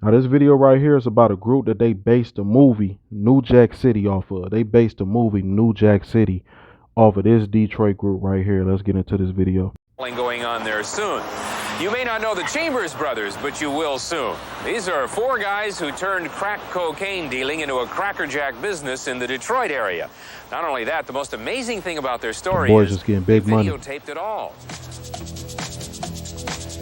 Now this video right here is about a group that they based the movie New Jack City off of. They based the movie New Jack City off of this Detroit group right here. Let's get into this video. Going on there soon. You may not know the Chambers brothers, but you will soon. These are four guys who turned crack cocaine dealing into a crackerjack business in the Detroit area. Not only that, the most amazing thing about their story boys is just getting big they money. videotaped it all.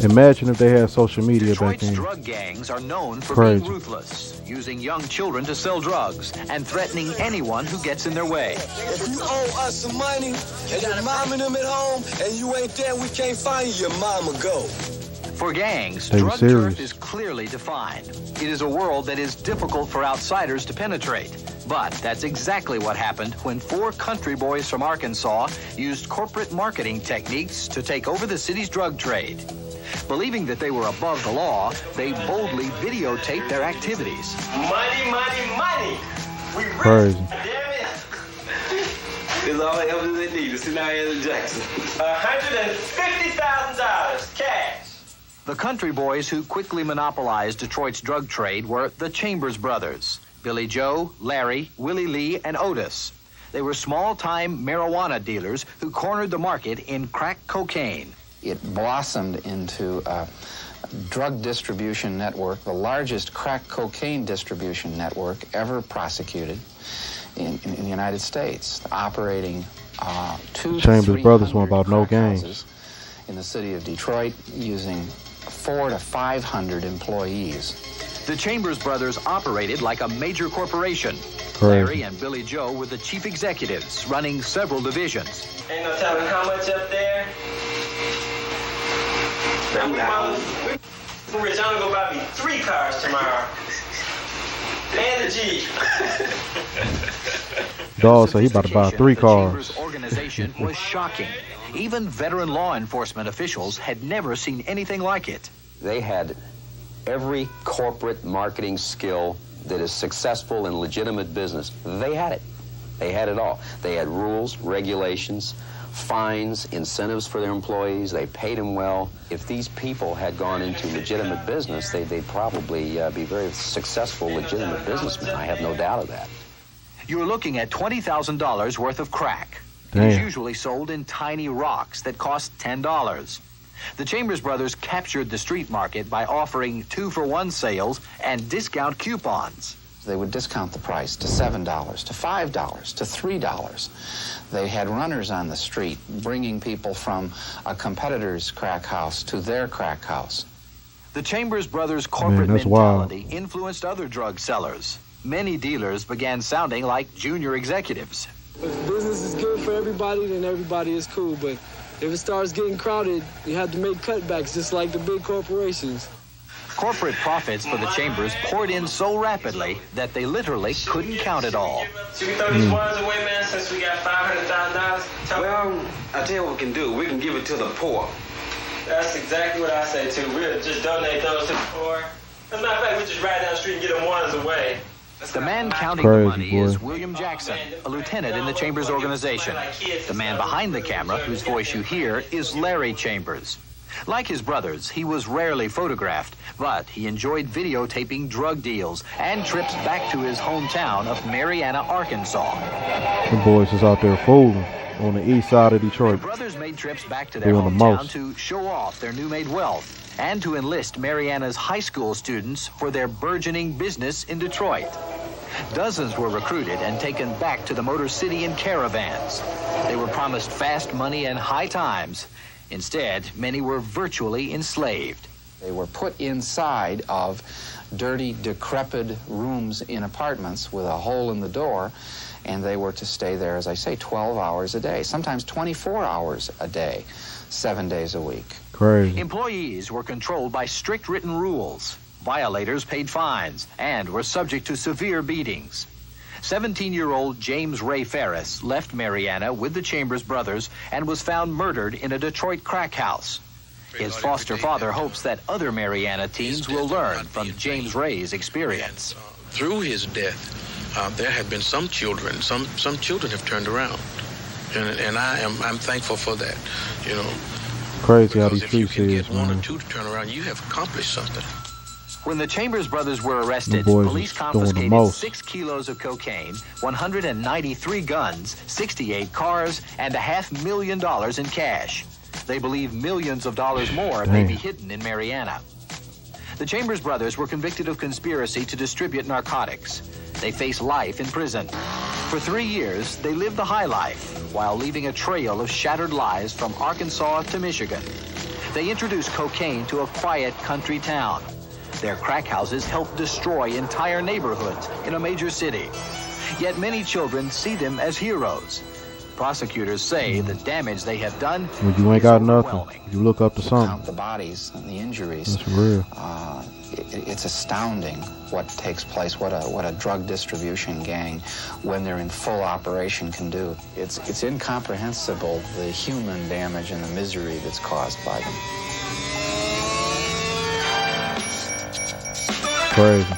Imagine if they had social media back Detroit's then. drug gangs are known for Crazy. being ruthless, using young children to sell drugs and threatening anyone who gets in their way. If you owe us some money and your mom and them at home and you ain't there, we can't find you, your mama go. For gangs, They were drug serious. turf is clearly defined. It is a world that is difficult for outsiders to penetrate. But that's exactly what happened when four country boys from Arkansas used corporate marketing techniques to take over the city's drug trade. Believing that they were above the law, they boldly videotaped their activities. Money, money, money. We rich. Crazy. Damn it. It's all the evidence they need to sit down here in Jackson. $150,000 cash. The country boys who quickly monopolized Detroit's drug trade were the Chambers brothers, Billy Joe, Larry, Willie Lee, and Otis. They were small-time marijuana dealers who cornered the market in crack cocaine. It blossomed into a drug distribution network, the largest crack cocaine distribution network ever prosecuted in the United States, operating two Chambers to brothers 300 went about no crack games. houses in the city of Detroit, using 400 to 500 employees. The Chambers brothers operated like a major corporation. Crazy. Larry and Billy Joe were the chief executives, running several divisions. Ain't no telling how much up there. I'm rich. I'm gonna go buy me 3 cars tomorrow. And a Jeep. Dawg said he about to buy 3 The cars. Chambers organization was shocking. Even veteran law enforcement officials had never seen anything like it. They had every corporate marketing skill that is successful in legitimate business. They had it. They had it all. They had rules, regulations, fines, incentives for their employees. They paid them well. If these people had gone into legitimate business, they'd probably be very successful, legitimate businessmen. I have no doubt of that. You're looking at $20,000 worth of crack. It is Damn. usually sold in tiny rocks that cost $10. The Chambers brothers captured the street market by offering 2-for-1 sales and discount coupons. They would discount the price to $7, to $5, to $3. They had runners on the street bringing people from a competitor's crack house to their crack house. The Chambers brothers' corporate that's wild. mentality influenced other drug sellers. Many dealers began sounding like junior executives. If business is good for everybody, then everybody is cool. But if it starts getting crowded, you have to make cutbacks just like the big corporations. Corporate profits for the Chambers poured in so rapidly that they literally couldn't count it all. Should we throw these ones away, man, since we got $500,000? Well, I tell you what we can do. We can give it to the poor. That's exactly what I say, too. We'll just donate those to the poor. As a matter of fact, we just ride down the street and get them ones away. The man counting Crazy, the money boy. is William Jackson, a lieutenant in the Chambers organization. The man behind the camera, whose voice you hear, is Larry Chambers. Like his brothers, he was rarely photographed, but he enjoyed videotaping drug deals and trips back to his hometown of Marianna, Arkansas. The boys is out there fooling on the east side of The Detroit. brothers made trips back to their Doing the hometown most. to show off their new-made wealth and to enlist Marianna's high school students for their burgeoning business in Detroit. Dozens were recruited and taken back to the Motor City in caravans. They were promised fast money and high times. Instead, many were virtually enslaved. They were put inside of dirty, decrepit rooms in apartments with a hole in the door, and they were to stay there, as I say, 12 hours a day, sometimes 24 hours a day, 7 days a week. Crazy. Employees were controlled by strict written rules. Violators paid fines and were subject to severe beatings. 17-year-old James Ray Ferris left Marianna with the Chambers brothers and was found murdered in a Detroit crack house. His foster father hopes that other Marianna teens will learn from James Ray's experience. Through his death, there have been some children have turned around, and I'm thankful for that, you know. Crazy how Because these if you streets can is, get one or man. two to turn around, you have accomplished something. When the Chambers brothers were The arrested, boys police is doing the confiscated most. 6 kilos of cocaine, 193 guns, 68 cars, and $500,000 in cash. They believe millions of dollars more may be hidden in Mariana. The Chambers brothers were convicted of conspiracy to distribute narcotics. They face life in prison. For 3 years, they lived the high life while leaving a trail of shattered lives from Arkansas to Michigan. They introduced cocaine to a quiet country town. Their crack houses helped destroy entire neighborhoods in a major city. Yet many children see them as heroes. Prosecutors say the damage they have done When you ain't got nothing, you look up to something. Count the bodies and the injuries. That's real. It's astounding what takes place, what a drug distribution gang, when they're in full operation, can do. It's incomprehensible, the human damage and the misery that's caused by them. Crazy.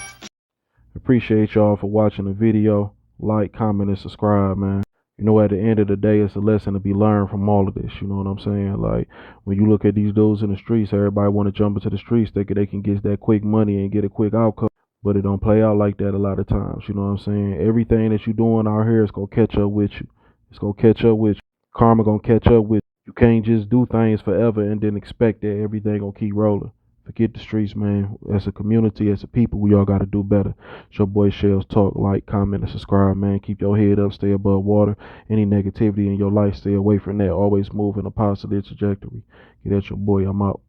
Appreciate y'all for watching the video. Like, comment, and subscribe, man. You know, at the end of the day, it's a lesson to be learned from all of this. You know what I'm saying? Like, when you look at these dudes in the streets, everybody want to jump into the streets thinking they can get that quick money and get a quick outcome. But it don't play out like that a lot of times. You know what I'm saying? Everything that you doing out here is going to catch up with you. It's going to catch up with you. Karma going to catch up with you. You can't just do things forever and then expect that everything going to keep rolling. Forget the streets, man. As a community, as a people, we all got to do better. It's your boy Shells Talk. Like, comment, and subscribe, man. Keep your head up. Stay above water. Any negativity in your life, stay away from that. Always move in a positive trajectory. Get at your boy. I'm out.